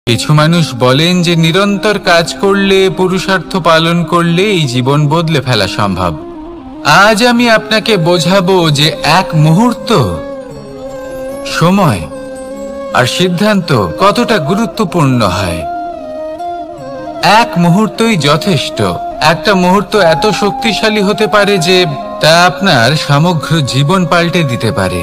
কিছু মানুষ বলেন যে নিরন্তর কাজ করলে, পুরুষার্থ পালন করলে এই জীবন বদলে ফেলা সম্ভব। আজ আমি আপনাকে বোঝাবো যে এক মুহূর্ত, সময় আর সিদ্ধান্ত কতটা গুরুত্বপূর্ণ হয়। এক মুহূর্তই যথেষ্ট। একটা মুহূর্ত এত শক্তিশালী হতে পারে যে তা আপনার সমগ্র জীবন পাল্টে দিতে পারে।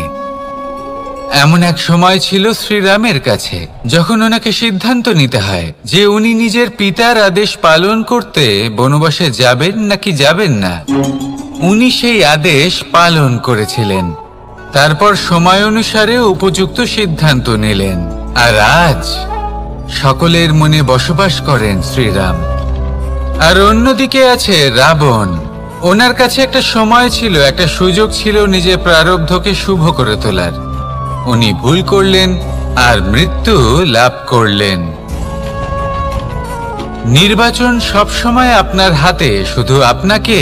এমন এক সময় ছিল শ্রীরামের কাছে, যখন ওনাকে সিদ্ধান্ত নিতে হয় যে উনি নিজের পিতার আদেশ পালন করতে বনবাসে যাবেন নাকি যাবেন না। উনি সেই আদেশ পালন করেছিলেন, তারপর সময় অনুসারে উপযুক্ত সিদ্ধান্ত নিলেন। আর আজ সকলের মনে বসবাস করেন শ্রীরাম। আর অন্যদিকে আছে রাবণ। ওনার কাছে একটা সময় ছিল, একটা সুযোগ ছিল নিজের প্রারব্ধকে শুভ করে তোলার। উনি ভুল করলেন আর মৃত্যু লাভ করলেন। নির্বাচন সবসময় আপনার হাতে, শুধু আপনাকে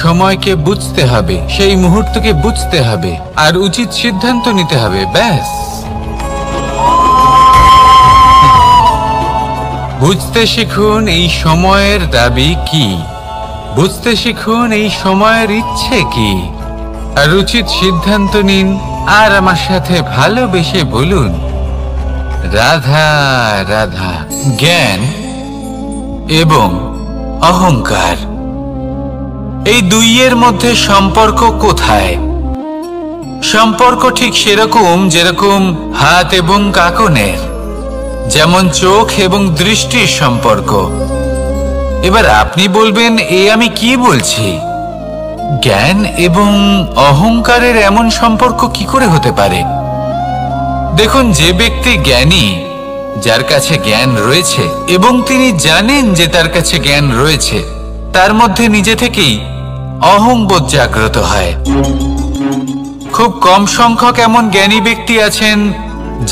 সময়কে বুঝতে হবে, সেই মুহূর্তকে বুঝতে হবে আর উচিত সিদ্ধান্ত নিতে হবে, ব্যাস। বুঝতে শিখুন এই সময়ের দাবি কি, বুঝতে শিখুন এই সময়ের ইচ্ছে কি, আর উচিত সিদ্ধান্ত নিন। আর আমার সাথে ভালোবেসে বলুন, রাধা রাধা। জ্ঞান এবং অহংকার, এই দুইয়ের মধ্যে সম্পর্ক কোথায়? সম্পর্ক ঠিক সেরকম যেরকম হাত এবং কাঁকনের, যেমন চোখ এবং দৃষ্টির সম্পর্ক। এবার আপনি বলবেন, এ আমি কি বলছি? জ্ঞান এবং অহংকারের এমন সম্পর্ক কি করে হতে পারে? দেখুন, যে ব্যক্তি জ্ঞানী, যার কাছে জ্ঞান রয়েছে এবং তিনি জানেন যে তার কাছে জ্ঞান রয়েছে, তার মধ্যে নিজে থেকেই অহংবোধ জাগ্রত হয়। খুব কম সংখ্যক এমন জ্ঞানী ব্যক্তি আছেন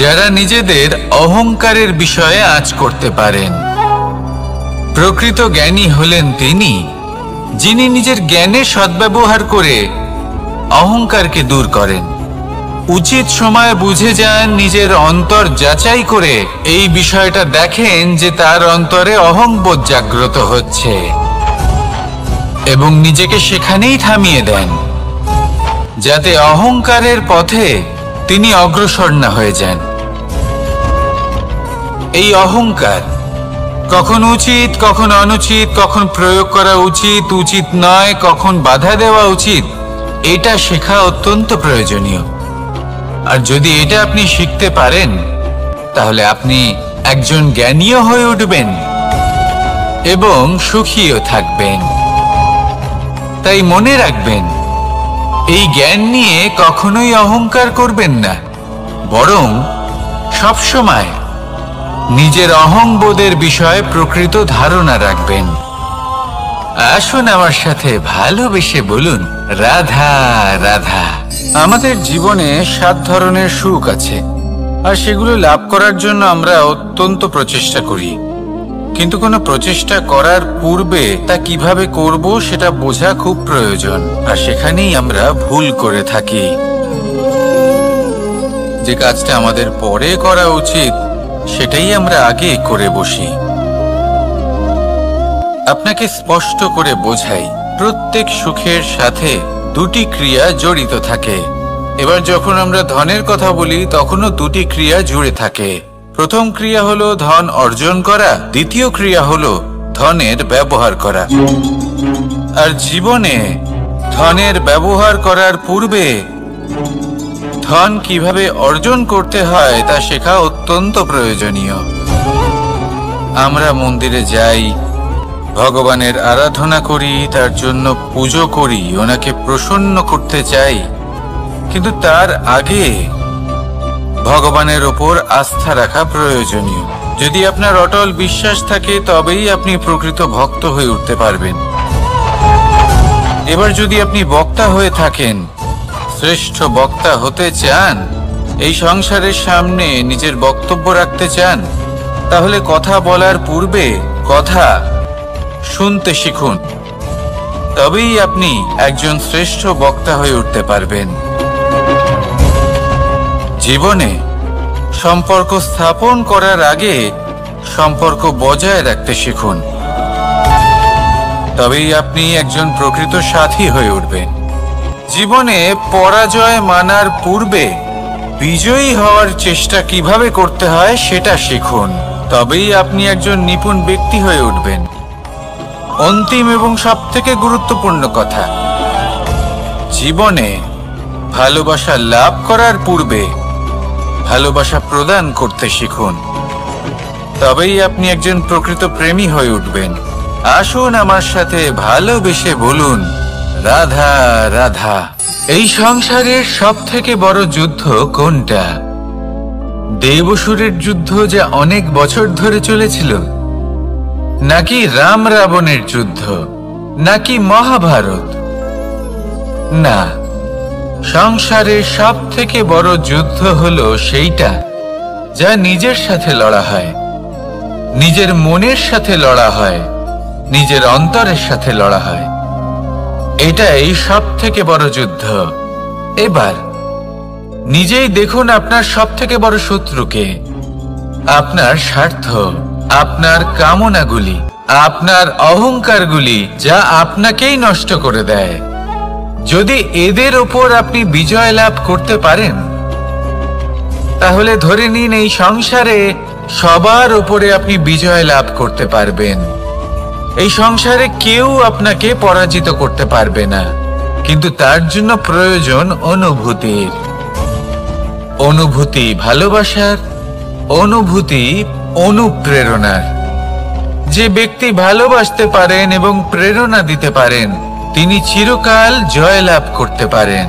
যারা নিজেদের অহংকারের বিষয়ে আঁচ করতে পারেন। প্রকৃত জ্ঞানী হলেন তিনি, যিনি নিজের জ্ঞানের সদ্ব্যবহার করে অহংকারকে দূর করেন। উচিত সময়ে বুঝে যান, নিজের অন্তর যাচাই করে এই বিষয়টা দেখেন যে তার অন্তরে অহংবোধ জাগ্রত হচ্ছে এবং নিজেকে সেখানেই থামিয়ে দেন, যাতে অহংকারের পথে তিনি অগ্রসর না হয়ে যান। এই অহংকার কখন উচিত, কখন অনুচিত, কখন প্রয়োগ করা উচিত, উচিত নয়, কখন বাধা দেওয়া উচিত, এটা শেখা অত্যন্ত প্রয়োজনীয়। আর যদি এটা আপনি শিখতে পারেন, তাহলে আপনি একজন জ্ঞানীও হয়ে উঠবেন এবং সুখীও থাকবেন। তাই মনে রাখবেন, এই জ্ঞান নিয়ে কখনোই অহংকার করবেন না, বরং সবসময় নিজের অহংবোধের বিষয়ে প্রকৃত ধারণা রাখবেন। আসুন আমার সাথে ভালোবেসে বলুন, রাধা রাধা। আমাদের জীবনে 7 ধরনের সুখ আছে, আর সেগুলো লাভ করার জন্য আমরা অত্যন্ত প্রচেষ্টা করি। কিন্তু কোনো প্রচেষ্টা করার পূর্বে তা কিভাবে করব সেটা বোঝা খুব প্রয়োজন, আর সেখানেই আমরা ভুল করে থাকি। যে কাজটা আমাদের পরে করা উচিত, সেটাই আমরা আগে করে বসি। আপনাকে স্পষ্ট করে বোঝাই, প্রত্যেক সুখের সাথে 2টি ক্রিয়া জড়িত থাকে। এবার যখন আমরা ধনের কথা বলি, তখনও 2টি ক্রিয়া জুড়ে থাকে। প্রথম ক্রিয়া হলো ধন অর্জন করা, দ্বিতীয় ক্রিয়া হলো ধনের ব্যবহার করা। আর জীবনে ধনের ব্যবহার করার পূর্বে ধন কিভাবে অর্জন করতে হয় তা শেখা অত্যন্ত প্রয়োজনীয়। আমরা মন্দিরে যাই, ভগবানের আরাধনা করি, তার জন্য পুজো করি, ওনাকে প্রসন্ন করতে চাই, কিন্তু তার আগে ভগবানের ওপর আস্থা রাখা প্রয়োজনীয়। যদি আপনার অটল বিশ্বাস থাকে, তবেই আপনি প্রকৃত ভক্ত হয়ে উঠতে পারবেন। এবার যদি আপনি বক্তা হয়ে থাকেন, শ্রেষ্ঠ বক্তা হতে চান, এই সংসারের সামনে নিজের বক্তব্য রাখতে চান, তাহলে কথা বলার পূর্বে কথা শুনতে শিখুন। তবেই আপনি একজন শ্রেষ্ঠ বক্তা হয়ে উঠতে পারবেন। জীবনে সম্পর্ক স্থাপন করার আগে সম্পর্ক বজায় রাখতে শিখুন। তবেই আপনি একজন প্রকৃত সাথী হয়ে উঠবেন। জীবনে পরাজয় মানার পূর্বে বিজয়ী হওয়ার চেষ্টা কিভাবে করতে হয় সেটা শিখুন। তবেই আপনি একজন নিপুণ ব্যক্তি হয়ে উঠবেন। অন্তিম এবং সবথেকে গুরুত্বপূর্ণ কথা, জীবনে ভালোবাসা লাভ করার পূর্বে ভালোবাসা প্রদান করতে শিখুন। তবেই আপনি একজন প্রকৃত প্রেমী হয়ে উঠবেন। আসুন আমার সাথে ভালোবেসে বলুন, রাধা রাধা। এই সংসারের সবথেকে বড় যুদ্ধ কোনটা? দেব-অসুরের যুদ্ধ যা অনেক বছর ধরে চলেছিল, নাকি রাম রাবণের যুদ্ধ, নাকি মহাভারত? না, সংসারের সবথেকে বড় যুদ্ধ হলো সেইটা যা নিজের সাথে লড়া হয়, নিজের মনের সাথে লড়া হয়, নিজের অন্তরের সাথে লড়া হয়। এটাই সবথেকে বড় যুদ্ধ। এবার নিজেই দেখুন আপনার সবথেকে বড় শত্রুকে। আপনার স্বার্থ, আপনার কামনাগুলি, আপনার অহংকারগুলি, যা আপনাকেই নষ্ট করে দেয়। যদি এদের ওপর আপনি বিজয় লাভ করতে পারেন, তাহলে ধরে নিন এই সংসারে সবার ওপরে আপনি বিজয় লাভ করতে পারবেন। এই সংসারে কেউ আপনাকে পরাজিত করতে পারবে না। কিন্তু তার জন্য প্রয়োজন অনুভূতির। অনুভূতি ভালোবাসার, অনুভূতি অনুপ্রেরণার। যে ব্যক্তি ভালোবাসতে পারেন এবং প্রেরণা দিতে পারেন, তিনি চিরকাল জয়লাভ করতে পারেন।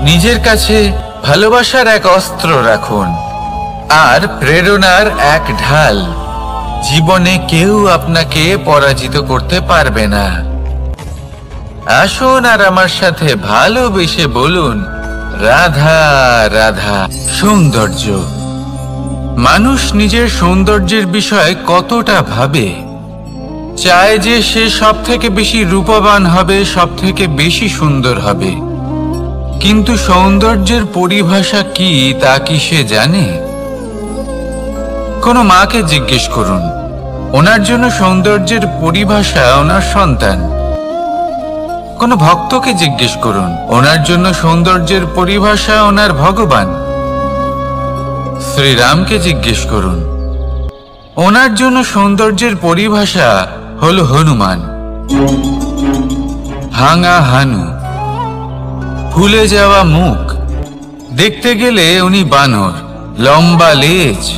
নিজের কাছে ভালোবাসার এক অস্ত্র রাখুন আর প্রেরণার এক ঢাল। জীবনে কেউ আপনাকে পরাজিত করতে পারবে না। আসুন আর আমার সাথে ভালোবেসে বলুন, রাধা রাধা। সৌন্দর্য। মানুষ নিজের সৌন্দর্যের বিষয়ে কতটা ভাবে, চায় যে সে সব থেকে বেশি রূপবান হবে, সব থেকে বেশি সুন্দর হবে। কিন্তু সৌন্দর্যের পরিভাষা কি তা কি সে জানে? কোনো মাকে জিজ্ঞেস করুন, ওনার জন্য সৌন্দর্যের পরিভাষা ওনার সন্তান। কোনো ভক্তকে জিজ্ঞেস করুন, ওনার জন্য সৌন্দর্যের পরিভাষা ওনার ভগবান। শ্রীরামকে জিজ্ঞেস করুন, ওনার জন্য সৌন্দর্যের পরিভাষা হলো হনুমান। ভাঙা হানু, ফুলে যাওয়া মুখ, দেখতে গেলে উনি বানর, লম্বা লেজ,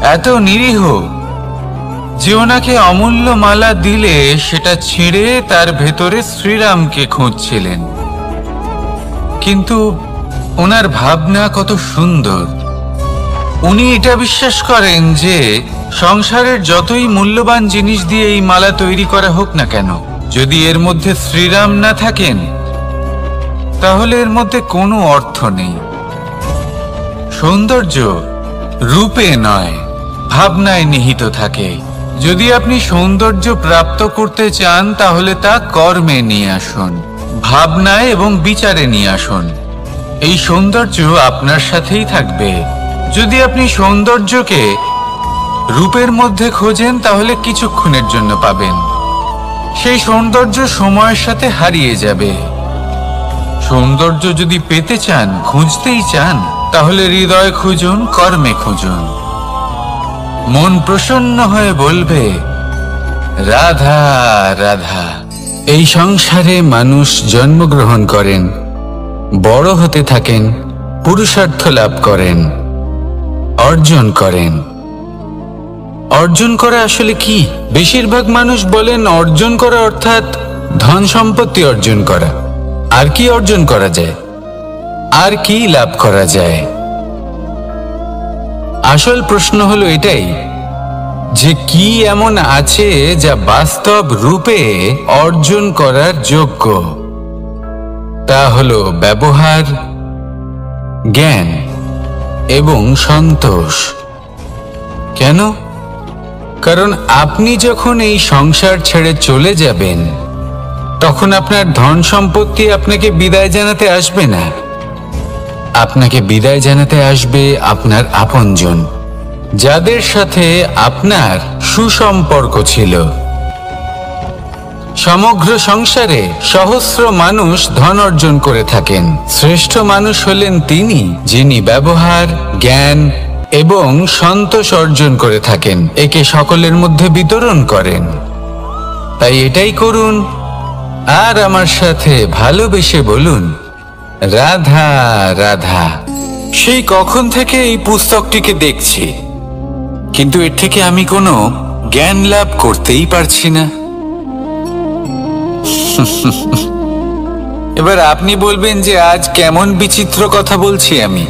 এত নিরীহ যে ওনাকে অমূল্য মালা দিলে সেটা ছিঁড়ে তার ভেতরে শ্রীরামকে খুঁজছিলেন। কিন্তু ওনার ভাবনা কত সুন্দর। উনি এটা বিশ্বাস করেন যে সংসারের যতই মূল্যবান জিনিস দিয়ে এই মালা তৈরি করা হোক না কেন, যদি এর মধ্যে শ্রীরাম না থাকেন তাহলে এর মধ্যে কোনো অর্থ নেই। সৌন্দর্য রূপে নয়, ভাবনায় নিহিত থাকে। যদি আপনি সৌন্দর্য প্রাপ্ত করতে চান তাহলে তা কর্মে নিয়ে আসুন, ভাবনায় এবং বিচারে নিয়ে আসুন। এই সৌন্দর্য আপনার সাথেই থাকবে। যদি আপনি সৌন্দর্যকে রূপের মধ্যে খোঁজেন তাহলে কিছুক্ষণের জন্য পাবেন, সেই সৌন্দর্য সময়ের সাথে হারিয়ে যাবে। সৌন্দর্য যদি পেতে চান, খুঁজতেই চান, তাহলে হৃদয় খুঁজুন, কর্মে খুঁজুন। মন প্রসন্ন হয়ে বলবে, রাধা রাধা। এই সংসারে মানুষ জন্মগ্রহণ করেন, বড় হতে থাকেন, পুরুষার্থ লাভ করেন, অর্জন করেন। অর্জন করা আসলে কি? বেশিরভাগ মানুষ বলেন অর্জন করা অর্থাৎ ধন সম্পত্তি অর্জন করা। আর কি অর্জন করা যায়? আর কি লাভ করা যায়? আসল প্রশ্ন হলো এটাই যে কি এমন আছে যা বাস্তব রূপে অর্জন করার যোগ্য। তা হলো ব্যবহার, জ্ঞান এবং সন্তোষ। কেন? কারণ আপনি যখন এই সংসার ছেড়ে চলে যাবেন তখন আপনার ধন সম্পত্তি আপনাকে বিদায় জানাতে আসবে না। আপনাকে বিদায় জানাতে আসবে আপনার আপনজন, যাদের সাথে আপনার সুসম্পর্ক ছিল। সমগ্র সংসারে সহস্র মানুষ ধন অর্জন করে থাকেন। শ্রেষ্ঠ মানুষ হলেন তিনি যিনি ব্যবহার, জ্ঞান এবং সন্তোষ অর্জন করে থাকেন, একে সকলের মধ্যে বিতরণ করেন। তাই এটাই করুন আর আমার সাথে ভালোবেসে বলুন, রাধা রাধা। সেই কখন থেকে এই পুস্তকটিকে দেখছি, কিন্তু এর থেকে আমি কোনো জ্ঞান লাভ করতেই পারছি না। এবার আপনি বলবেন যে আজ কেমন বিচিত্র কথা বলছি আমি।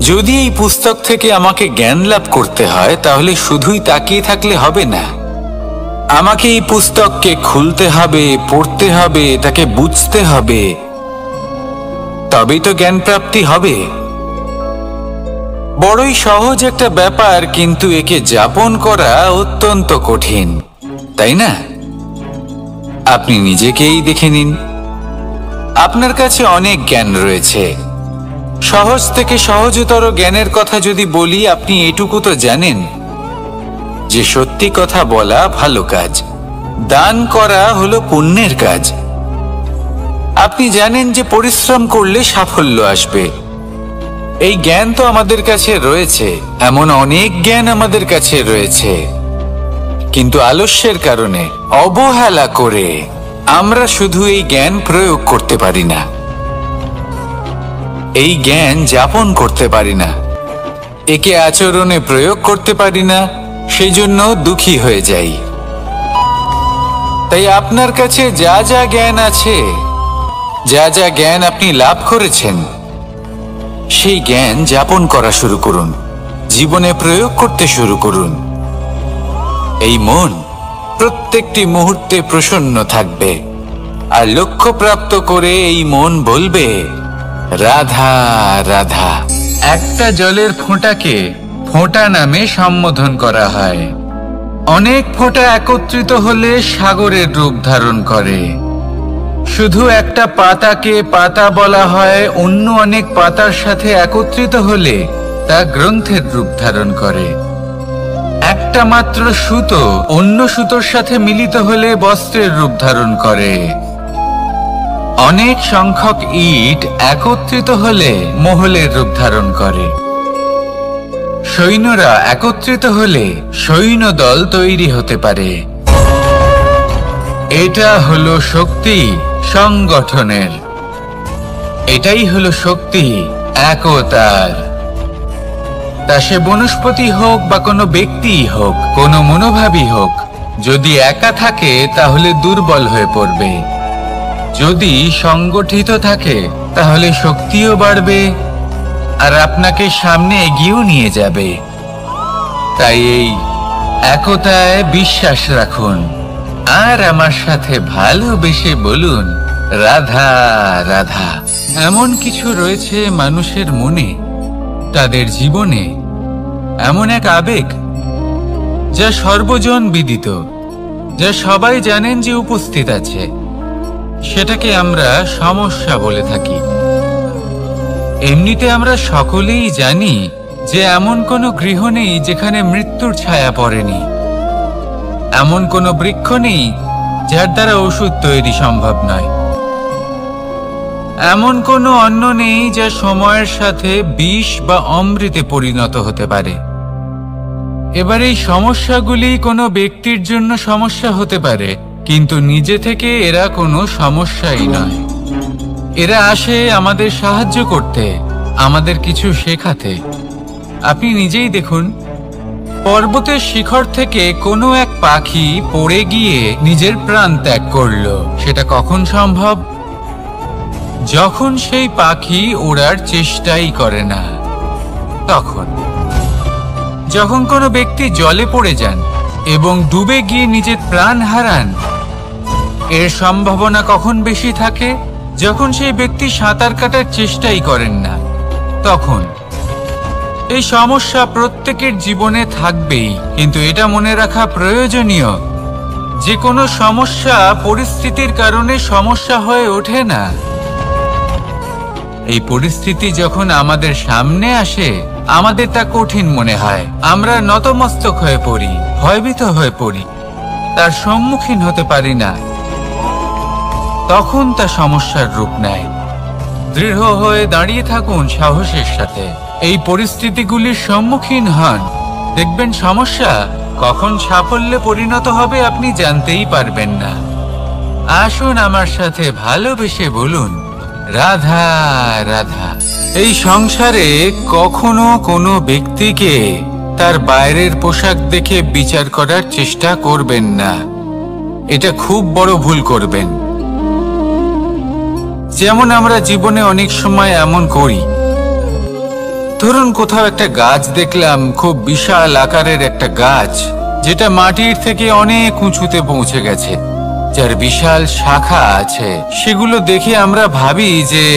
যদি এই পুস্তক থেকে আমাকে জ্ঞান লাভ করতে হয়, তাহলে শুধুই তাকিয়ে থাকলে হবে না। আমাকে এই পুস্তককে খুলতে হবে, পড়তে হবে, তাকে বুঝতে হবে, তবেই তো জ্ঞান প্রাপ্তি হবে। বড়ই সহজ একটা ব্যাপার, কিন্তু একে যাপন করা অত্যন্ত কঠিন, তাই না? আপনি নিজেকেই দেখে নিন। আপনার কাছে অনেক জ্ঞান রয়েছে। সহজ থেকে সহজতর জ্ঞানের কথা যদি বলি, আপনি এটুকু তো জানেন যে সত্যি কথা বলা ভালো কাজ, দান করা হলো পুণ্যের কাজ। আপনি জানেন যে পরিশ্রম করলে সাফল্য আসবে। এই জ্ঞান তো আমাদের কাছে রয়েছে, এমন অনেক জ্ঞান আমাদের কাছে রয়েছে, কিন্তু আলস্যের কারণে, অবহেলা করে আমরা শুধু এই জ্ঞান প্রয়োগ করতে পারি না, এই জ্ঞান যাপন করতে পারি না, একে আচরণে প্রয়োগ করতে পারি না, সেই জন্য দুঃখী হয়ে যাই। তাই আপনার কাছে যা যা জ্ঞান আছে, যা যা জ্ঞান আপনি লাভ করেছেন, সেই জ্ঞান যাপন করা শুরু করুন, জীবনে প্রয়োগ করতে শুরু করুন। এই মন প্রত্যেকটি মুহূর্তে প্রসন্ন থাকবে, আর লক্ষ্য প্রাপ্ত করে এই মন বলবে, রাধা রাধা। একটা জলের ফোঁটাকে ফোঁটা নামে সম্বোধন করা হয়। অনেক ফোঁটা একত্রিত হলে সাগরের রূপ ধারণ করে। শুধু একটা পাতাকে পাতা বলা হয়, অন্য অনেক পাতার সাথে একত্রিত হলে তা গ্রন্থের রূপ ধারণ করে। একটা মাত্র সুতো অন্য সুতোর সাথে মিলিত হলে বস্ত্রের রূপ ধারণ করে। অনেক সংখ্যক ইট একত্রিত হলে মহলের রূপ ধারণ করে। সৈন্যরা একত্রিত হলে সৈন্যদল তৈরি হতে পারে। এটা হলো শক্তি সংগঠনের, এটাই হলো শক্তি একতার। তা সে বনস্পতি হোক বা কোনো ব্যক্তিই হোক, কোনো মনোভাবই হোক, যদি একা থাকে তাহলে দুর্বল হয়ে পড়বে। যদি সংগঠিত থাকে তাহলে শক্তিও বাড়বে আর আপনাকে সামনে এগিয়েও নিয়ে যাবে। তাই এই একতায় বিশ্বাস রাখুন আর আমার সাথে ভালোবেসে বলুন, রাধা রাধা। এমন কিছু রয়েছে মানুষের মনে, তাদের জীবনে এমন এক আবেগ যা সর্বজন বিদিত, যা সবাই জানেন যে উপস্থিত আছে। সেটাকে আমরা সমস্যা বলে থাকি। এমনিতে আমরা সকলেই জানি যে এমন কোনো গৃহ নেই যেখানে মৃত্যুর ছায়া পড়েনি, এমন কোনো বৃক্ষ নেই যার দ্বারা ওষুধ তৈরি সম্ভব নয়, এমন কোনো অন্ন নেই যা সময়ের সাথে বিষ বা অমৃতে পরিণত হতে পারে। এবার এই সমস্যাগুলি কোনো ব্যক্তির জন্য সমস্যা হতে পারে, কিন্তু নিজে থেকে এরা কোনো সমস্যাই নয়। এরা আসে আমাদের সাহায্য করতে, আমাদের কিছু শেখাতে। আপনি নিজেই দেখুন, পর্বতের শিখর থেকে কোনো এক পাখি পড়ে গিয়ে নিজের প্রাণ ত্যাগ করলো। সেটা কখন সম্ভব? যখন সেই পাখি ওড়ার চেষ্টাই করে না। তখন যখন কোনো ব্যক্তি জলে পড়ে যান এবং ডুবে গিয়ে নিজের প্রাণ হারান, এর সম্ভাবনা কখন বেশি থাকে? যখন সেই ব্যক্তি সাঁতার কাটার চেষ্টাই করেন না। তখন এই সমস্যা প্রত্যেকের জীবনে থাকবেই, কিন্তু এটা মনে রাখা প্রয়োজনীয় যে কোনো সমস্যা পরিস্থিতির কারণে সমস্যা হয়ে ওঠে না। এই পরিস্থিতি যখন আমাদের সামনে আসে, আমাদের তা কঠিন মনে হয়। আমরা নতমস্তক হয়ে পড়ি, ভয়ভীত হয়ে পড়ি, তার সম্মুখীন হতে পারি না। তখন তা সমস্যার রূপ নেয়। দৃঢ় হয়ে দাঁড়িয়ে থাকুন সাহসের সাথে, এই পরিস্থিতিগুলির সম্মুখীন হন। দেখবেন সমস্যা কখন সাফল্যে পরিণত হবে আপনি জানতেই পারবেন না। আসুন আমার সাথে ভালোবেসে বলুন, রাধা রাধা। এই সংসারে কখনো কোনো ব্যক্তিকে তার বাইরের পোশাক দেখে বিচার করার চেষ্টা করবেন না। এটা খুব বড় ভুল করবেন। যেমন আমরা জীবনে অনেক সময় এমন করি, ধরুন কোথাও একটা গাছ দেখলাম, খুব বিশাল আকারের একটা গাছ, যেটা মাটির থেকে অনেক উঁচুতে পৌঁছে গেছে, যার বিশাল শাখা আছে। সেগুলো দেখে আমরা ভাবি যে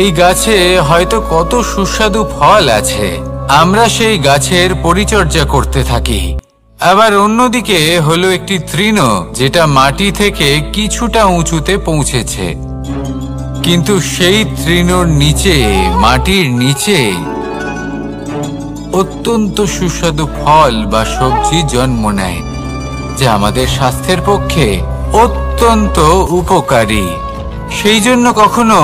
এই গাছে হয়তো কত সুস্বাদু ফল আছে। আমরা সেই গাছের পরিচর্যা করতে থাকি। আবার অন্যদিকে হলো একটি তৃণ, যেটা মাটি থেকে কিছুটা উঁচুতে পৌঁছেছে, কিন্তু সেই তৃণর নিচে, মাটির নিচে অত্যন্ত সুস্বাদু ফল বা সবজি জন্ম নেয়, যা আমাদের স্বাস্থ্যের পক্ষে অত্যন্ত উপকারী। সেই জন্য কখনো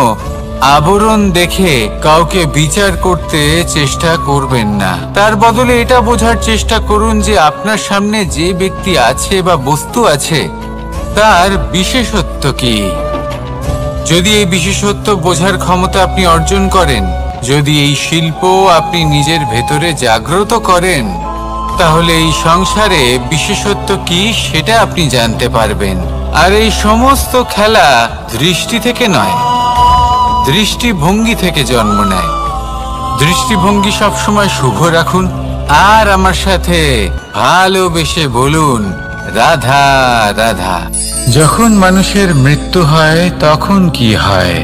আবরণ দেখে কাউকে বিচার করতে চেষ্টা করবেন না। তার বদলে এটা বোঝার চেষ্টা করুন যে আপনার সামনে যে ব্যক্তি আছে বা বস্তু আছে, তার বিশেষত্ব কি। যদি এই বিশেষত্ব বোঝার ক্ষমতা আপনি অর্জন করেন, যদি এই শিল্প আপনি নিজের ভেতরে জাগ্রত করেন, তাহলে এই সংসারে বিশেষত্ব কি সেটা আপনি জানতে পারবেন। আর এই সমস্ত খেলা দৃষ্টি থেকে নয়, দৃষ্টিভঙ্গি থেকে জন্ম নেয়। দৃষ্টিভঙ্গি সবসময় শুভ রাখুন, আর আমার সাথে ভালোবেসে বলুন, রাধা রাধা। যখন মানুষের মৃত্যু হয় তখন কি হয়?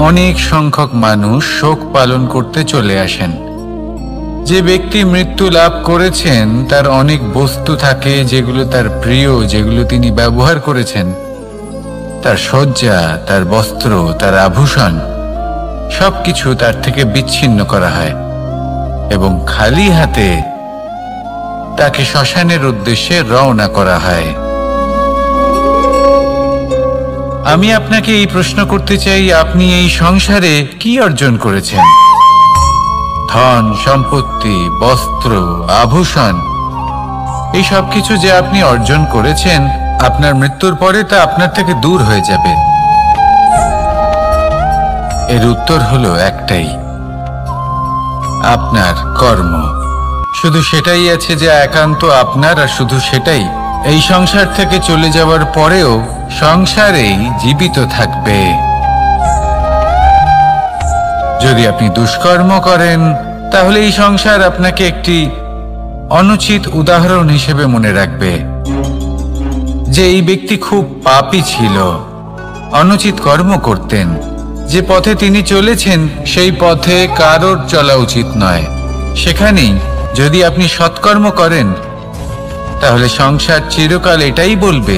অনেক সংখ্যক মানুষ শোক পালন করতে চলে আসেন। যে ব্যক্তি মৃত্যু লাভ করেছেন তার অনেক বস্তু থাকে যেগুলো তার প্রিয়, যেগুলো তিনি ব্যবহার করেছেন। তার শয্যা, তার বস্ত্র, তার আভূষণ সবকিছু তার থেকে বিচ্ছিন্ন করা হয় এবং খালি হাতে তাকে শ্মশানের উদ্দেশ্যে রওনা করা হয়। আমি আপনাকে এই প্রশ্ন করতে চাই, আপনি এই সংসারে কি অর্জন করেছেন? ধন সম্পত্তি, বস্ত্র, আভূষণ, এই সব কিছু যে আপনি অর্জন করেছেন, আপনার মৃত্যুর পরে তা আপনার থেকে দূর হয়ে যাবে। এর উত্তর হলো একটাই, আপনার কর্ম। শুধু সেটাই আছে যে একান্ত আপনার, আর শুধু সেটাই এই সংসার থেকে চলে যাওয়ার পরেও সংসারেই জীবিত থাকবে। যদি আপনি দুষ্কর্ম করেন, তাহলে এই সংসার আপনাকে একটি অনুচিত উদাহরণ হিসেবে মনে রাখবে যে এই ব্যক্তি খুব পাপী ছিল, অনুচিত কর্ম করতেন। যে পথে তিনি চলেছেন সেই পথে কারোর চলা উচিত নয়। সেখানেই যদি আপনি সৎকর্ম করেন, তাহলে সংসার চিরকাল এটাই বলবে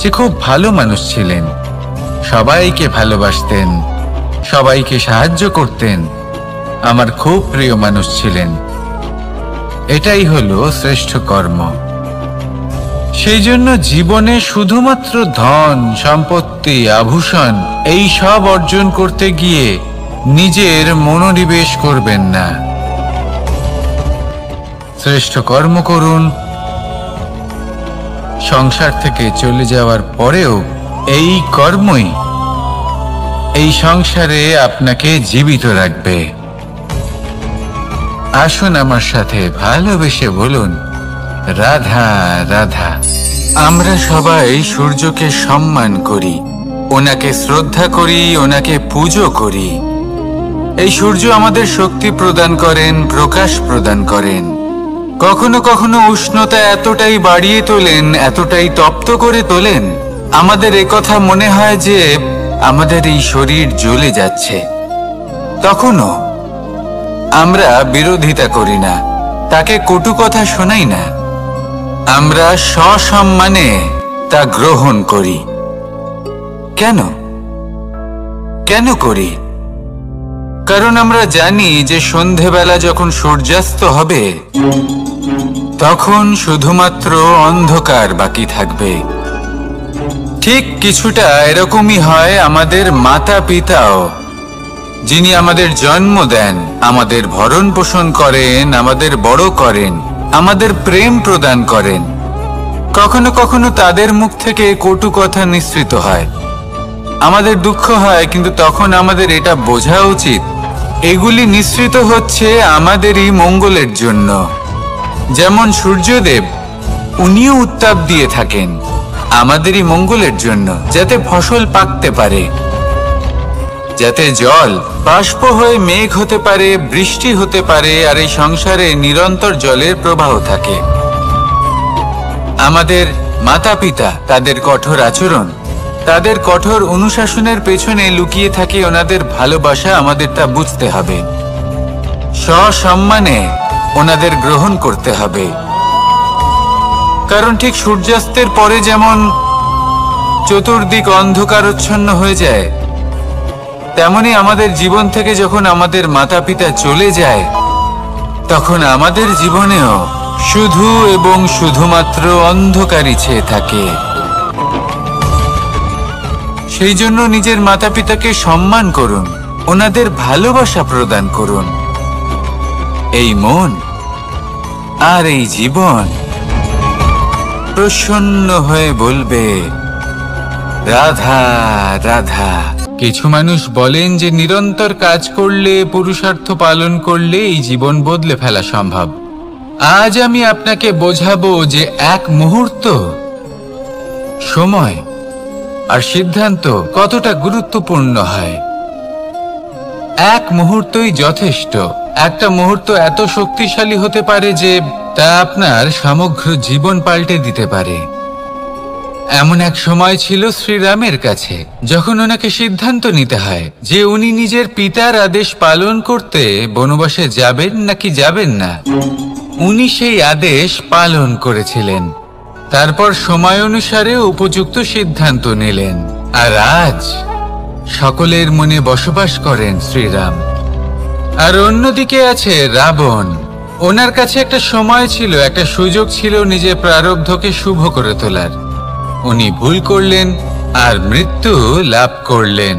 যে খুব ভালো মানুষ ছিলেন, সবাইকে ভালোবাসতেন, সবাইকে সাহায্য করতেন, আমার খুব প্রিয় মানুষ ছিলেন। এটাই হলো শ্রেষ্ঠ কর্ম। সেই জন্য জীবনে শুধুমাত্র ধন সম্পত্তি, আভূষণ এই সব অর্জন করতে গিয়ে নিজের মনোনিবেশ করবেন না। শ্রেষ্ঠ কর্ম করুন। সংসার থেকে চলে যাওয়ার পরেও এই কর্মই এই সংসারে আপনাকে জীবিত রাখবে। আসুন আমার সাথে ভালোবেসে বলুন, রাধা রাধা। আমরা সবাই সূর্যকে সম্মান করি, ওনাকে শ্রদ্ধা করি, ওনাকে পুজো করি। এই সূর্য আমাদের শক্তি প্রদান করেন, প্রকাশ প্রদান করেন। কখনো কখনো উষ্ণতা এতটাই বাড়িয়ে তোলেন, এতটাই তপ্ত করে তোলেন, আমাদের একথা মনে হয় যে আমাদের এই শরীর জ্বলে যাচ্ছে। তখনও আমরা বিরোধিতা করি না, তাকে কটু কথা শোনাই না, আমরা সসম্মানে তা গ্রহণ করি। কেন? কেন করি? কারণ আমরা জানি যে সন্ধেবেলা যখন সূর্যাস্ত হবে তখন শুধুমাত্র অন্ধকার বাকি থাকবে। ঠিক কিছুটা এরকমই হয় আমাদের মাতা পিতাও, যিনি আমাদের জন্ম দেন, আমাদের ভরণ পোষণ করেন, আমাদের বড় করেন, আমাদের প্রেম প্রদান করেন। কখনো কখনো তাদের মুখ থেকে কটু কথা নিঃসৃত হয়, আমাদের দুঃখ হয়, কিন্তু তখন আমাদের এটা বোঝা উচিত এগুলি নিঃসৃত হচ্ছে আমাদেরই মঙ্গলের জন্য। যেমন সূর্যদেব, উনিও উত্তাপ দিয়ে থাকেন আমাদেরই মঙ্গলের জন্য, যাতে ফসল পাকতে পারে, যাতে জল বাষ্প হয়ে মেঘ হতে পারে, বৃষ্টি হতে পারে, আর এই সংসারে নিরন্তর জলের প্রবাহ থাকে। আমাদের মাতা পিতা, তাদের কঠোর আচরণ, তাদের কঠোর অনুশাসনের পেছনে লুকিয়ে থাকে ওনাদের ভালোবাসা। আমাদের তা বুঝতে হবে, সসম্মানে ওনাদের গ্রহণ করতে হবে। কারণ ঠিক সূর্যাস্তের পরে যেমন চতুর্দিক অন্ধকারচ্ছন্ন হয়ে যায়, তেমনি আমাদের জীবন থেকে যখন আমাদের মাতা পিতা চলে যায় তখন আমাদের জীবনেও শুধু এবং শুধুমাত্র অন্ধকারই ছেয়ে থাকে। সেই জন্য নিজের মাতা পিতাকে সম্মান করুন, ওনাদের ভালোবাসা প্রদান করুন। এই মন আর এই জীবন প্রসন্ন হয়ে বলবে, রাধা রাধা। কিছু মানুষ বলেন যে নিরন্তর কাজ করলে, পুরুষার্থ পালন করলে এই জীবন বদলে ফেলা সম্ভব। আজ আমি আপনাকে বোঝাবো যে এক মুহূর্ত, সময় আর সিদ্ধান্ত কতটা গুরুত্বপূর্ণ হয়। এক মুহূর্তই যথেষ্ট। একটা মুহূর্ত এত শক্তিশালী হতে পারে যে তা আপনার সমগ্র জীবন পাল্টে দিতে পারে। এমন এক সময় ছিল শ্রীরামের কাছে, যখন ওনাকে সিদ্ধান্ত নিতে হয় যে উনি নিজের পিতার আদেশ পালন করতে বনবাসে যাবেন নাকি যাবেন না। উনি সেই আদেশ পালন করেছিলেন, তারপর সময় অনুসারে উপযুক্ত সিদ্ধান্ত নিলেন। আর আজ সকলের মনে বসবাস করেন শ্রীরাম। আর অন্যদিকে আছে রাবণ। ওনার কাছে একটা সময় ছিল, একটা সুযোগ ছিল নিজের প্রারব্ধকে শুভ করে তোলার। উনি ভুল করলেন আর মৃত্যু লাভ করলেন।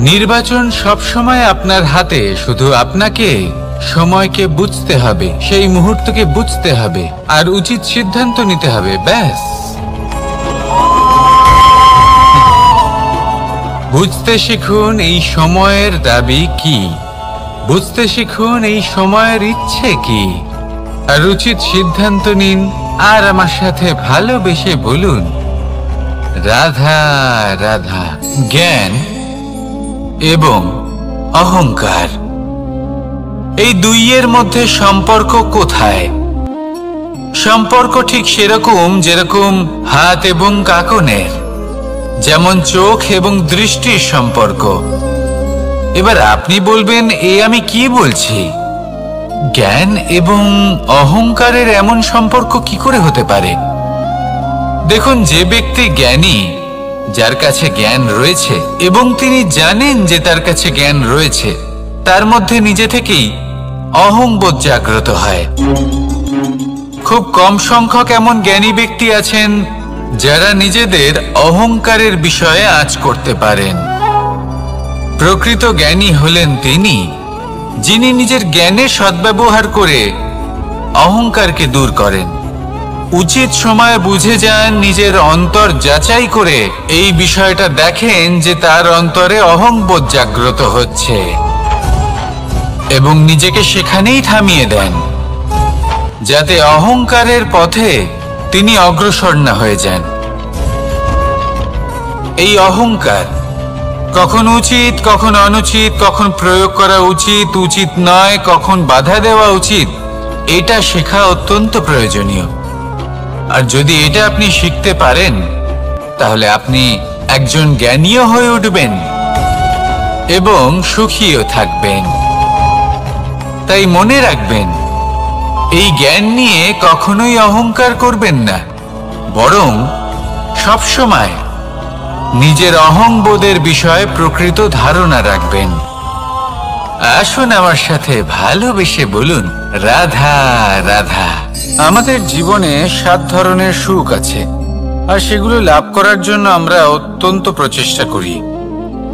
নির্বাচন সবসময় আপনার হাতে, শুধু আপনাকে সময়কে বুঝতে হবে, সেই মুহূর্তকে বুঝতে হবে আর উচিত সিদ্ধান্ত নিতে হবে, ব্যাস। বুঝতে শিখুন এই সময়ের দাবি কি, বুঝতে শিখুন এই সময়ের ইচ্ছে কি, আর উচিত সিদ্ধান্ত নিন। আর আমার সাথে ভালোবেসে বলুন, রাধা রাধা। জ্ঞান এবং অহংকার, এই দুইয়ের মধ্যে সম্পর্ক কোথায়? সম্পর্ক ঠিক সেরকম যেরকম হাত এবং কাঁকনের, যেমন চোখ এবং দৃষ্টির সম্পর্ক। এবার আপনি বলবেন, এ আমি কি বলছি? জ্ঞান এবং অহংকারের এমন সম্পর্ক কি করে হতে পারে? দেখুন, যে ব্যক্তি জ্ঞানী, যার কাছে জ্ঞান রয়েছে এবং তিনি জানেন যে তার কাছে জ্ঞান রয়েছে, তার মধ্যে নিজে থেকেই অহংবোধ জাগ্রত হয়। খুব কম সংখ্যক এমন জ্ঞানী ব্যক্তি আছেন যারা নিজেদের অহংকারের বিষয়ে আঁচ করতে পারেন। প্রকৃত জ্ঞানী হলেন তিনি, যিনি নিজের জ্ঞানের সদ্ব্যবহার করে অহংকারকে দূর করেন। উচিত সময়ে বুঝে যান, নিজের অন্তর যাচাই করে এই বিষয়টা দেখেন যে তার অন্তরে অহংবোধ জাগ্রত হচ্ছে এবং নিজেকে সেখানেই থামিয়ে দেন, যাতে অহংকারের পথে তিনি অগ্রসর না হয়ে যান। এই অহংকার কখন উচিত, কখন অনুচিত, কখন প্রয়োগ করা উচিত, উচিত নয়, কখন বাধা দেওয়া উচিত, এটা শেখা অত্যন্ত প্রয়োজনীয়। আর যদি এটা আপনি শিখতে পারেন, তাহলে আপনি একজন জ্ঞানীও হয়ে উঠবেন এবং সুখীও থাকবেন। তাই মনে রাখবেন, এই জ্ঞান নিয়ে কখনোই অহংকার করবেন না, বরং সবসময় নিজের অহংবোধের বিষয়ে প্রকৃত ধারণা রাখবেন। আসুন আমার সাথে ভালোবেসে বলুন, রাধা রাধা। আমাদের জীবনে 7 ধরনের সুখ আছে, আর সেগুলো লাভ করার জন্য আমরা অত্যন্ত প্রচেষ্টা করি।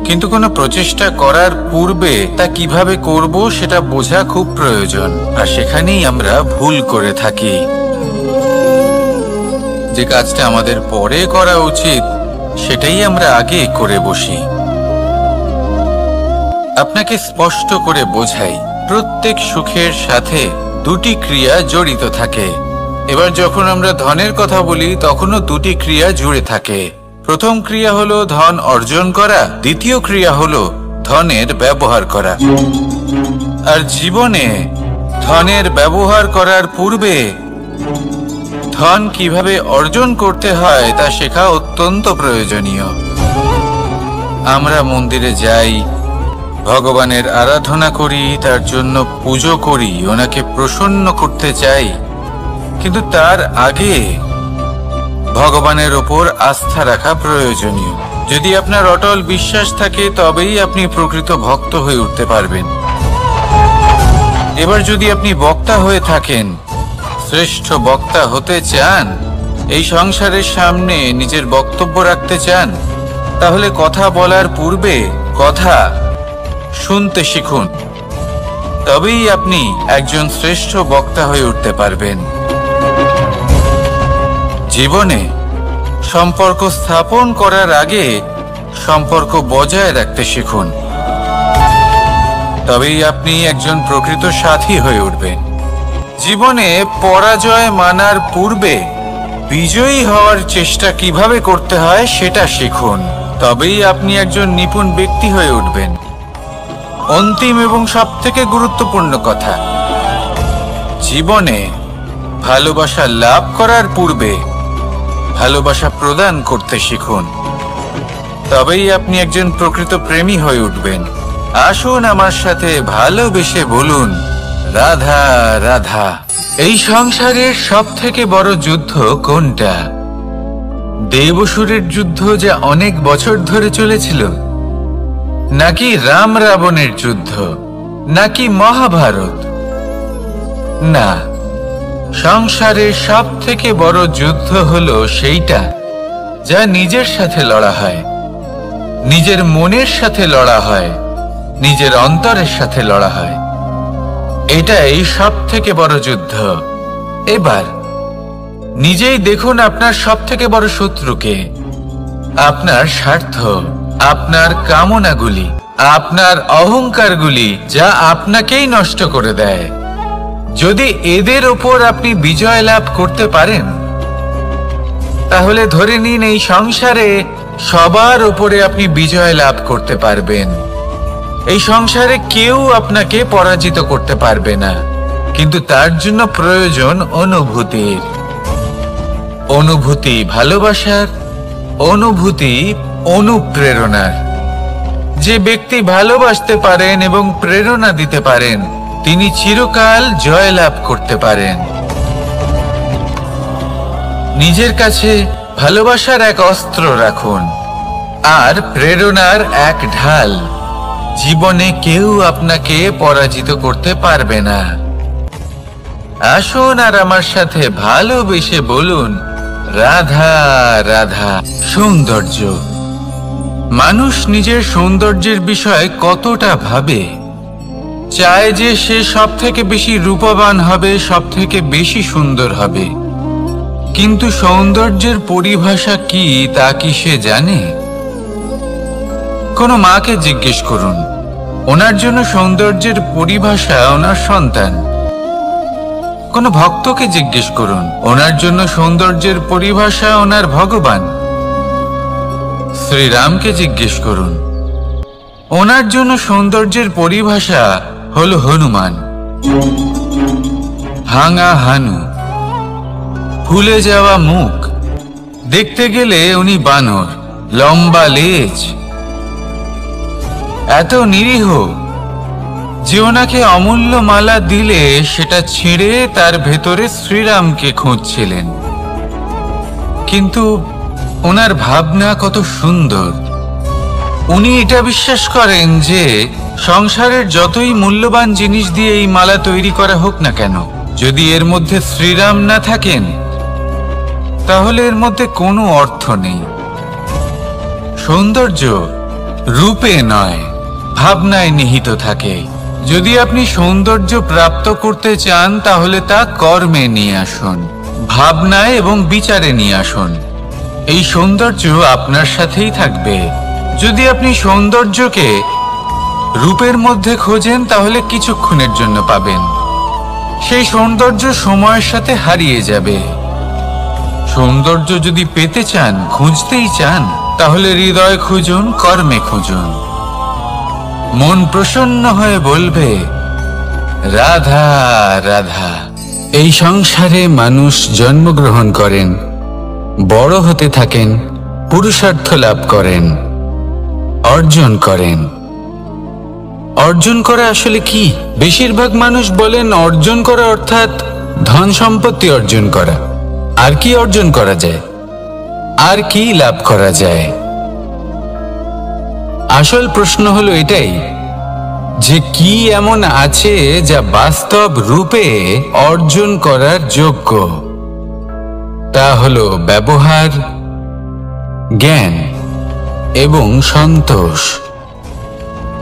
কিন্তু কোনো প্রচেষ্টা করার পূর্বে তা কিভাবে করব সেটা বোঝা খুব প্রয়োজন, আর সেখানেই আমরা ভুল করে থাকি। যে কাজটা আমাদের পরে করা উচিত সেটাই আমরা আগে করে বসি। আপনাকে স্পষ্ট করে বোঝাই, প্রত্যেক সুখের সাথে 2টি ক্রিয়া জড়িত থাকে। এবার যখন আমরা ধনের কথা বলি তখনও 2টি ক্রিয়া জুড়ে থাকে। প্রথম ক্রিয়া হলো ধন অর্জন করা, দ্বিতীয় ক্রিয়া হলো ধনের ব্যবহার করা। আর জীবনে ধনের ব্যবহার করার পূর্বে ধন কিভাবে অর্জন করতে হয় তা শেখা অত্যন্ত প্রয়োজনীয়। আমরা মন্দিরে যাই, ভগবানের আরাধনা করি, তার জন্য পুজো করি, ওনাকে প্রসন্ন করতে চাই, কিন্তু তার আগে ভগবানের ওপর আস্থা রাখা প্রয়োজনীয়। যদি আপনার অটল বিশ্বাস থাকে তবেই আপনি প্রকৃত ভক্ত হয়ে উঠতে পারবেন। এবার যদি আপনি বক্তা হয়ে থাকেন, শ্রেষ্ঠ বক্তা হতে চান, এই সংসারের সামনে নিজের বক্তব্য রাখতে চান, তাহলে কথা বলার পূর্বে কথা শুনতে শিখুন। তবেই আপনি একজন শ্রেষ্ঠ বক্তা হয়ে উঠতে পারবেন। জীবনে সম্পর্ক স্থাপন করার আগে সম্পর্ক বজায় রাখতে শিখুন, তবেই আপনি একজন প্রকৃত সাথী হয়ে উঠবেন। জীবনে পরাজয় মানার পূর্বে বিজয়ী হওয়ার চেষ্টা কিভাবে করতে হয় সেটা শিখুন, তবেই আপনি একজন নিপুণ ব্যক্তি হয়ে উঠবেন। অন্তিম এবং সবথেকে গুরুত্বপূর্ণ কথা, জীবনে ভালোবাসা লাভ করার পূর্বে ভালোবাসা প্রদান করতে শিখুন, তবেই আপনি একজন প্রকৃত প্রেমী হয়ে উঠবেন। আসুন আমার সাথে ভালোবেসে বলুন, রাধা রাধা। এই সংসারের সবথেকে বড় যুদ্ধ কোনটা? দেবসুরের যুদ্ধ যা অনেক বছর ধরে চলেছিল, নাকি রাম রাবণের যুদ্ধ, নাকি মহাভারত? না, সংসারের সবথেকে বড় যুদ্ধ হলো সেইটা যা নিজের সাথে লড়া হয়, নিজের মনের সাথে লড়া হয়, নিজের অন্তরের সাথে লড়া হয়। এটাই সবথেকে বড় যুদ্ধ। এবার নিজেই দেখুন আপনার সবথেকে বড় শত্রুকে। আপনার স্বার্থ, আপনার কামনাগুলি, আপনার অহংকারগুলি, যা আপনাকেই নষ্ট করে দেয়। যদি এদের ওপর আপনি বিজয় লাভ করতে পারেন, তাহলে ধরে নিন এই সংসারে সবার উপরে আপনি বিজয় লাভ করতে পারবেন। এই সংসারে কেউ আপনাকে পরাজিত করতে পারবে না, কিন্তু তার জন্য প্রয়োজন অনুভূতির। অনুভূতি ভালোবাসার, অনুভূতি অনুপ্রেরণার। যে ব্যক্তি ভালোবাসতে পারেন এবং প্রেরণা দিতে পারেন, তিনি চিরকাল জয়লাভ করতে পারেন। নিজের কাছে ভালোবাসার এক অস্ত্র রাখুন আর প্রেরণার এক ঢাল। জীবনে কেউ আপনাকে পরাজিত করতে পারবে না। আসুন আর আমার সাথে ভালোবেসে বলুন, রাধা রাধা। সৌন্দর্য। মানুষ নিজের সৌন্দর্যের বিষয়ে কতটা ভাবে, চায় যে সে সব থেকে বেশি রূপবান হবে, সব থেকে বেশি সুন্দর হবে। কিন্তু সৌন্দর্যের পরিভাষা কি তা কি সে জানে? কোনো মাকে জিজ্ঞেস করুন, ওনার জন্য সৌন্দর্যের পরিভাষা ওনার সন্তান। কোনো ভক্তকে জিজ্ঞেস করুন, ওনার জন্য সৌন্দর্যের পরিভাষা ওনার ভগবান। শ্রীরামকে জিজ্ঞেস করুন, ওনার জন্য সৌন্দর্যের পরিভাষা হলো হনুমান। ভাঙা হানু, ফুলে যাওয়া মুখ, দেখতে গেলে উনি বানর, লম্বা লেজ, এত নিরীহ যে ওনাকে অমূল্য মালা দিলে সেটা ছিঁড়ে তার ভেতরে শ্রীরামকে খুঁজছিলেন। কিন্তু ওনার ভাবনা কত সুন্দর। উনি এটা বিশ্বাস করেন যে সংসারের যতই মূল্যবান জিনিস দিয়ে এই মালা তৈরি করা হোক না কেন, যদি এর মধ্যে শ্রীরাম না থাকেন তাহলে এর মধ্যে কোনো অর্থ নেই। সৌন্দর্য রূপে নয়, ভাবনায় নিহিত থাকে। যদি আপনি সৌন্দর্য প্রাপ্ত করতে চান তাহলে তা কর্মে নিয়ে আসুন, ভাবনায় এবং বিচারে নিয়ে আসুন। এই সৌন্দর্য আপনার সাথেই থাকবে। যদি আপনি সৌন্দর্যকে রূপের মধ্যে খোঁজেন তাহলে কিছুক্ষণের জন্য পাবেন, সেই সৌন্দর্য সময়ের সাথে হারিয়ে যাবে। সৌন্দর্য যদি পেতে চান, খুঁজতেই চান, তাহলে হৃদয় খুঁজুন, কর্মে খুঁজুন। মন প্রসন্ন হয়ে বলবে রাধা রাধা। এই সংসারে মানুষ জন্মগ্রহণ করেন, বড় হতে থাকেন, পুরুষার্থ লাভ করেন, অর্জন করেন। অর্জন করা আসলে কি? বেশিরভাগ মানুষ বলেন অর্জন করা অর্থাৎ ধন সম্পত্তি অর্জন করা। আর কি অর্জন করা যায়? আর কি লাভ করা যায়? আসল প্রশ্ন হলো এটাই যে কি এমন আছে যা বাস্তব রূপে অর্জন করার যোগ্য। তা হলো ব্যবহার, জ্ঞান এবং সন্তোষ।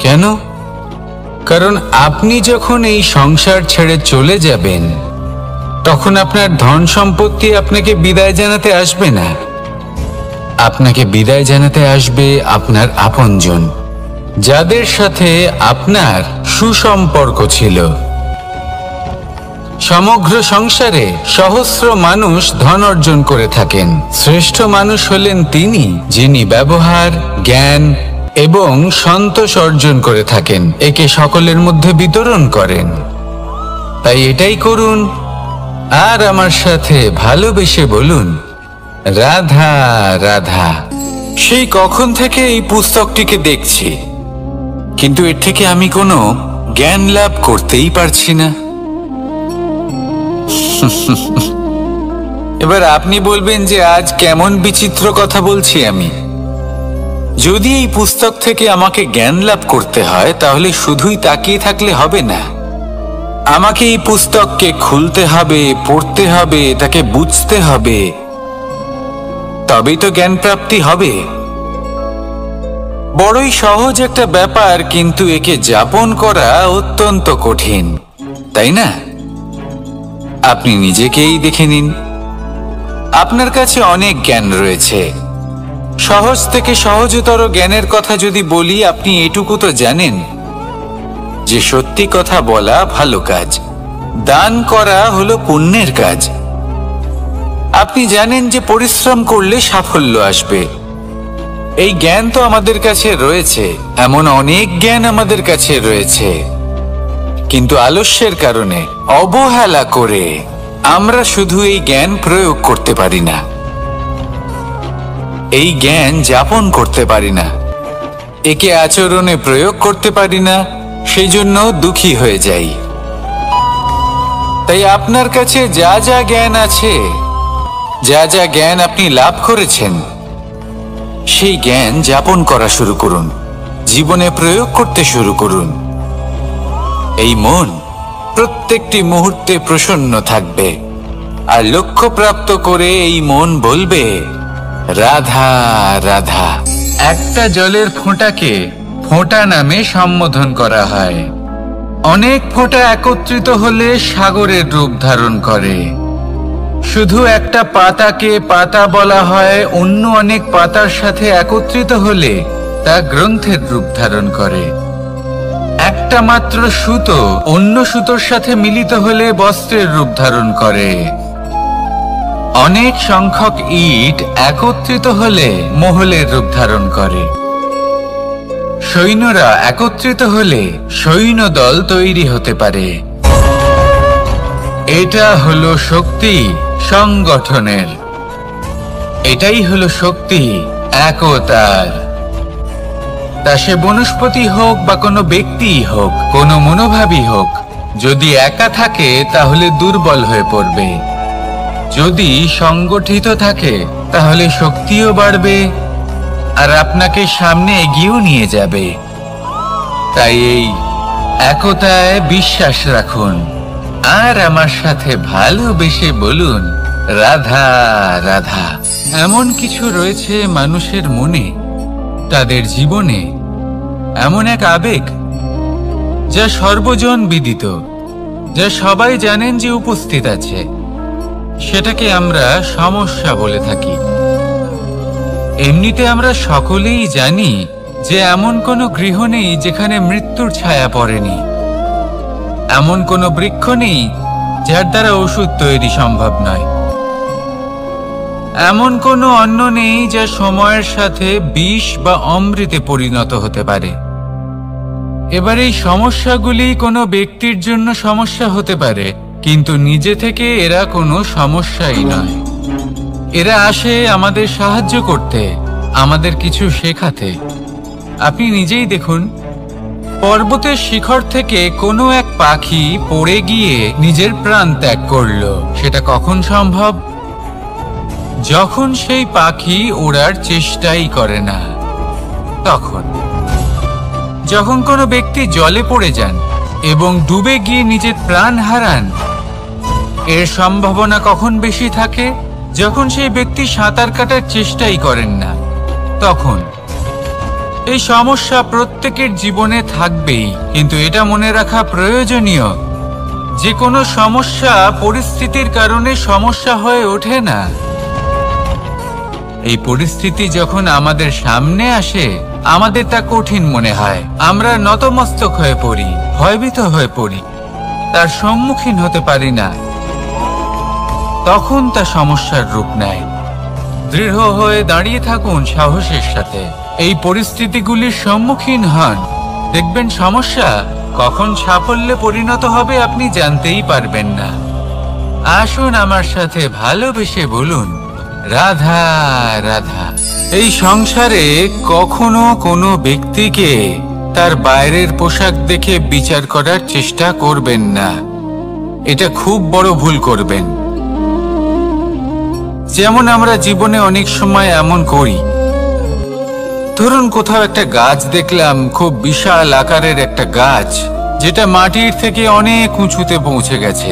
কেন? কারণ আপনি যখন এই সংসার ছেড়ে চলে যাবেন তখন আপনার ধন সম্পত্তি আপনাকে বিদায় জানাতে আসবে না। আপনাকে বিদায় জানাতে আসবে আপনার আপনজন, যাদের সাথে আপনার সুসম্পর্ক ছিল। সমগ্র সংসারে সহস্র মানুষ ধন অর্জন করে থাকেন। শ্রেষ্ঠ মানুষ হলেন তিনি যিনি ব্যবহার, জ্ঞান এবং সন্তোষ অর্জন করে থাকেন, একে সকলের মধ্যে বিতরণ করেন। তাই এটাই করুন আর আমার সাথে ভালোবেসে বলুন রাধা রাধা। সেই কখন থেকে এই পুস্তকটিকে দেখছি, কিন্তু এর থেকে আমি কোনো জ্ঞান লাভ করতেই পারছি না। এবার আপনি বলবেন যে আজ কেমন বিচিত্র কথা বলছি আমি। যদি এই পুস্তক থেকে আমাকে জ্ঞান লাভ করতে হয় তাহলে শুধুই তাকিয়ে থাকলে হবে না। আমাকে এই পুস্তককে খুলতে হবে, পড়তে হবে, তাকে বুঝতে হবে, তবেই তো জ্ঞান প্রাপ্তি হবে। বড়ই সহজ একটা ব্যাপার, কিন্তু একে যাপন করা অত্যন্ত কঠিন, তাই না? আপনি নিজেকেই দেখে নিন। আপনার কাছে অনেক জ্ঞান রয়েছে। সহজ থেকে সহজতর জ্ঞানের কথা যদি বলি, আপনি এটুকু তো জানেন যে সত্যি কথা বলা ভালো কাজ, দান করা হলো পুণ্যের কাজ। আপনি জানেন যে পরিশ্রম করলে সাফল্য আসবে। এই জ্ঞান তো আমাদের কাছে রয়েছে, এমন অনেক জ্ঞান আমাদের কাছে রয়েছে, কিন্তু আলস্যের কারণে, অবহেলা করে আমরা শুধু এই জ্ঞান প্রয়োগ করতে পারি না, এই জ্ঞান যাপন করতে পারি না, একে আচরণে প্রয়োগ করতে পারি না, সেই জন্য দুঃখী হয়ে যাই। তাই আপনার কাছে যা যা জ্ঞান আছে, যা যা জ্ঞান আপনি লাভ করেছেন, সেই জ্ঞান যাপন করা শুরু করুন, জীবনে প্রয়োগ করতে শুরু করুন। এই মন প্রত্যেকটি মুহূর্তে প্রসন্ন থাকবে, আর লক্ষ্য প্রাপ্ত করে এই মন বলবে রাধা রাধা। একটা জলের ফোঁটাকে ফোঁটা নামে সম্বোধন করা হয়। অনেক ফোঁটা একত্রিত হলে সাগরের রূপ ধারণ করে। শুধু একটা পাতাকে পাতা বলা হয়, অন্য অনেক পাতার সাথে একত্রিত হলে তা গ্রন্থের রূপ ধারণ করে। একটা মাত্র সুতো অন্য সুতোর সাথে মিলিত হলে বস্ত্রের রূপ ধারণ করে। অনেক সংখ্যক ইট একত্রিত হলে মহলের রূপ ধারণ করে। সৈন্যরা একত্রিত হলে সৈন্যদল তৈরি হতে পারে। এটা হলো শক্তি সংগঠনের, এটাই হলো শক্তি একতার। তা সে বনস্পতি হোক বা কোনো ব্যক্তিই হোক, কোনো মনোভাবই হোক, যদি একা থাকে তাহলে দুর্বল হয়ে পড়বে। যদি সংগঠিত থাকে তাহলে শক্তিও বাড়বে আর আপনাকে সামনে এগিয়েও নিয়ে যাবে। তাই এই একতায় বিশ্বাস রাখুন আর আমার সাথে ভালোবেসে বলুন রাধা রাধা। এমন কিছু রয়েছে মানুষের মনে, তাদের জীবনে এমন এক আবেগ যা সর্বজন বিদিত, যা সবাই জানেন যে উপস্থিত আছে। সেটাকে আমরা সমস্যা বলে থাকি। এমনিতে আমরা সকলেই জানি যে এমন কোনো গৃহ নেই যেখানে মৃত্যুর ছায়া পড়েনি, এমন কোনো বৃক্ষ নেই যার দ্বারা ওষুধ তৈরি সম্ভব নয়, এমন কোনো অন্ন নেই যা সময়ের সাথে বিষ বা অমৃতে পরিণত হতে পারে। এবার এই সমস্যাগুলি কোনো ব্যক্তির জন্য সমস্যা হতে পারে, কিন্তু নিজে থেকে এরা কোনো সমস্যাই নয়। এরা আসে আমাদের সাহায্য করতে, আমাদের কিছু শেখাতে। আপনি নিজেই দেখুন, পর্বতের শিখর থেকে কোনো এক পাখি পড়ে গিয়ে নিজের প্রাণ ত্যাগ করল। সেটা কখন সম্ভব? যখন সেই পাখি ওড়ার চেষ্টাই করে না। তখন যখন কোনো ব্যক্তি জলে পড়ে যান এবং ডুবে গিয়ে নিজের প্রাণ হারান, এর সম্ভাবনা কখন বেশি থাকে? যখন সেই ব্যক্তি সাঁতার কাটার চেষ্টাই করেন না। তখন এই সমস্যা প্রত্যেকের জীবনে থাকবেই, কিন্তু এটা মনে রাখা প্রয়োজনীয় যে কোনো সমস্যা পরিস্থিতির কারণে সমস্যা হয়ে ওঠে না। এই পরিস্থিতি যখন আমাদের সামনে আসে, আমাদের তা কঠিন মনে হয়। আমরা নতমস্তক হয়ে পড়ি, ভয়ভীত হয়ে পড়ি, তার সম্মুখীন হতে পারি না। তখন তা সমস্যার রূপ নেয়। দৃঢ় হয়ে দাঁড়িয়ে থাকুন সাহসের সাথে, এই পরিস্থিতিগুলির সম্মুখীন হন। দেখবেন সমস্যা কখন সাফল্যে পরিণত হবে আপনি জানতেই পারবেন না। আসুন আমার সাথে ভালোবেসে বলুন রাধা রাধা। এই সংসারে কখনো কোনো ব্যক্তিকে তার বাইরের পোশাক দেখে বিচার করার চেষ্টা করবেন না। এটা খুব বড় ভুল করবেন। যেমন আমরা জীবনে অনেক সময় এমন করি, ধরুন কোথাও একটা গাছ দেখলাম, খুব বিশাল আকারের একটা গাছ, যেটা মাটির থেকে অনেক উঁচুতে পৌঁছে গেছে,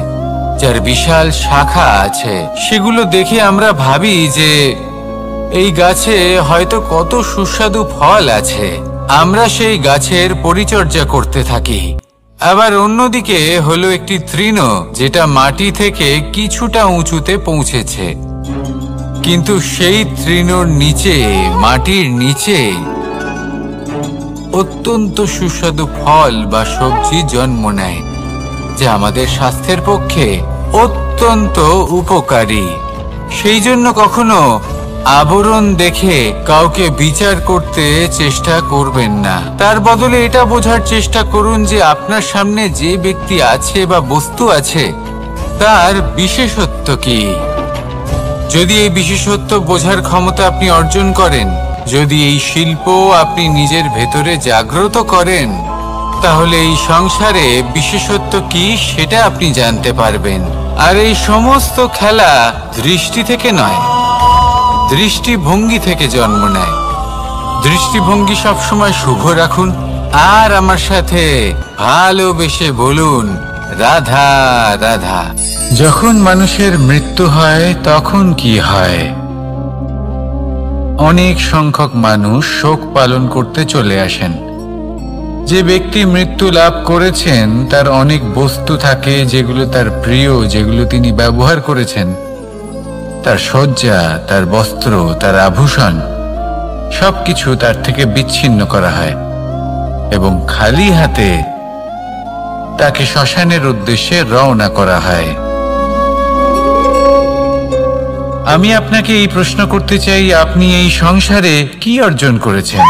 যার বিশাল শাখা আছে। সেগুলো দেখে আমরা ভাবি যে এই গাছে হয়তো কত সুস্বাদু ফল আছে। আমরা সেই গাছের পরিচর্যা করতে থাকি। আবার অন্যদিকে হলো একটি তৃণ, যেটা মাটি থেকে কিছুটা উঁচুতে পৌঁছেছে, কিন্তু সেই তৃণর নিচে, মাটির নিচে অত্যন্ত সুস্বাদু ফল বা সবজি জন্ম নেয়, যা আমাদের স্বাস্থ্যের পক্ষে অত্যন্ত উপকারী। সেই জন্য কখনো আবরণ দেখে কাউকে বিচার করতে চেষ্টা করবেন না। তার বদলে এটা বোঝার চেষ্টা করুন যে আপনার সামনে যে ব্যক্তি আছে বা বস্তু আছে, তার বিশেষত্ব কি। যদি এই বিশেষত্ব বোঝার ক্ষমতা আপনি অর্জন করেন, যদি এই শিল্প আপনি নিজের ভেতরে জাগ্রত করেন, তাহলে এই সংসারে বিশেষত্ব কি সেটা আপনি জানতে পারবেন। আর এই সমস্ত খেলা দৃষ্টি থেকে নয়, দৃষ্টিভঙ্গি থেকে জন্ম নেয়। দৃষ্টিভঙ্গি সবসময় শুভ রাখুন আর আমার সাথে ভালোবেসে বলুন রাধা রাধা। যখন মানুষের মৃত্যু হয় তখন কি হয়? অনেক সংখ্যক মানুষ শোক পালন করতে চলে আসেন। যে ব্যক্তি মৃত্যু লাভ করেছেন তার অনেক বস্তু থাকে যেগুলো তার প্রিয়, যেগুলো তিনি ব্যবহার করেছেন। তার শয্যা, তার বস্ত্র, তার আভূষণ সবকিছু তার থেকে বিচ্ছিন্ন করা হয় এবং খালি হাতে তাকে শ্মশানের উদ্দেশ্যে রওনা করা হয়। আমি আপনাকে এই প্রশ্ন করতে চাই, আপনি এই সংসারে কি অর্জন করেছেন?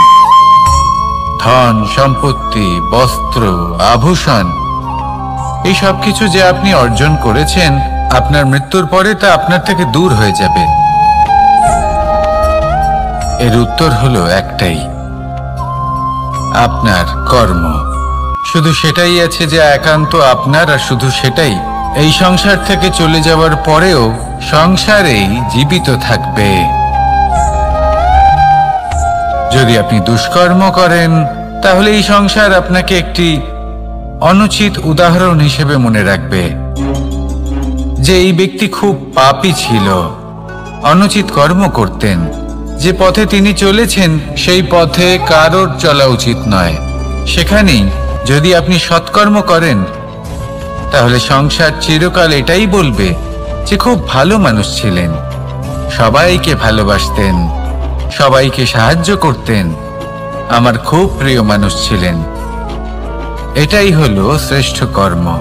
ধন সম্পত্তি, বস্ত্র, আভূষণ, এই সব কিছু যে আপনি অর্জন করেছেন, আপনার মৃত্যুর পরে তা আপনার থেকে দূর হয়ে যাবে। এর উত্তর হলো একটাই, আপনার কর্ম। শুধু সেটাই আছে যে একান্ত আপনার, আর শুধু সেটাই এই সংসার থেকে চলে যাওয়ার পরেও সংসারেই জীবিত থাকবে। যদি আপনি দুষ্কর্ম করেন তাহলে এই সংসার আপনাকে একটি অনুচিত উদাহরণ হিসেবে মনে রাখবে যে এই ব্যক্তি খুব পাপী ছিল, অনুচিত কর্ম করতেন। যে পথে তিনি চলেছেন সেই পথে কারোর চলা উচিত নয়। সেখানেই যদি আপনি সৎকর্ম করেন তাহলে সংসার চিরকাল এটাই বলবে যে খুব ভালো মানুষ ছিলেন, সবাইকে ভালোবাসতেন, সবাইকে সাহায্য করতেন, আমার খুব প্রিয় মানুষ ছিলেন। এটাই হলো শ্রেষ্ঠ কর্ম।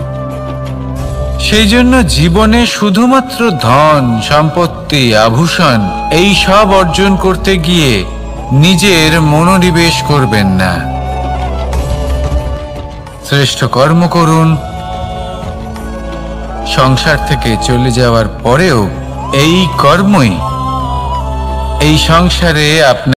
সেই জন্য জীবনে শুধুমাত্র ধন সম্পত্তি আভূষণ এই সব অর্জন করতে গিয়ে নিজের মনোনিবেশ করবেন না। শ্রেষ্ঠ কর্ম করুন। সংসার থেকে চলে যাওয়ার পরেও এই কর্মই এই সংসারে আপনার